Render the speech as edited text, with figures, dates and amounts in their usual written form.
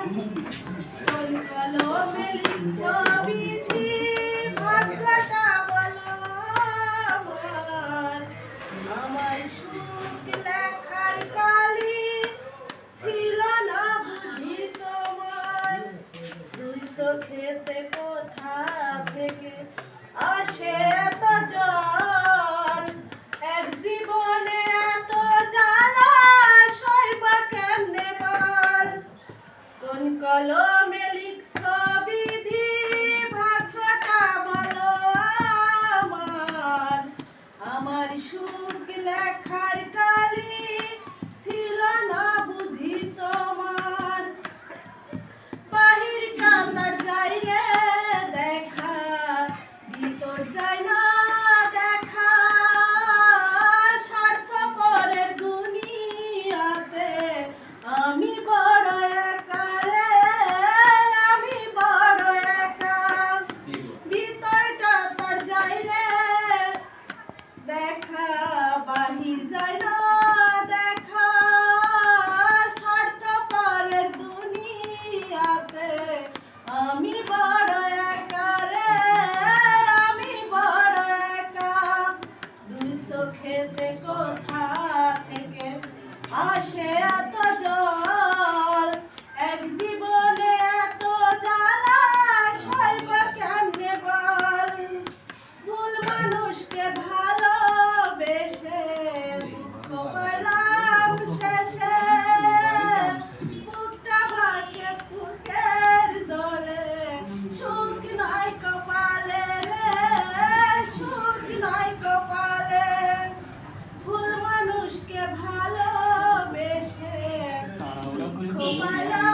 কোন কলমে লিখছো বিধি ভাগ্যটা বলো আমার। আমার সুখ লেখার কালি ছিল না বুঝি তোমার। দুই চোখেতে কোথা থেকে আসে এত জল, এক জীবনে এত জ্বালা সইবা কেমনে বল। কোন কলমে লিখছো বিধি ভাগ্যটা বলো আমার। আমার সুখ লেখার কালি ছিল না বুঝি তোমার। বাহির কাতার যাই রে দেখা, ভিতর যাই না দেখা। স্বার্থপরের দুনিয়াতে আমি বড় একা রে, আমি বড় একা। ভিতর কাতার যাই রে দেখা, বাহির যাই না দেখা। স্বার্থপরের দুনিয়াতে আমি বড় একা রে, আমি বড় একা। দুই চোখেতে কোথা থেকে আসে এত জল, এক জীবনে এত জ্বালা সইবা কেমনে বল। ভুল মানুষকে ভালোবেসে দুঃখ পাইলাম শেষে। বুকটা ভাসে বুকের জলে, সুখ নাই কপালে রে, সুখ নাই কপালে। ভুল মানুষকে ভালোবেসে দুঃখ পাইলাম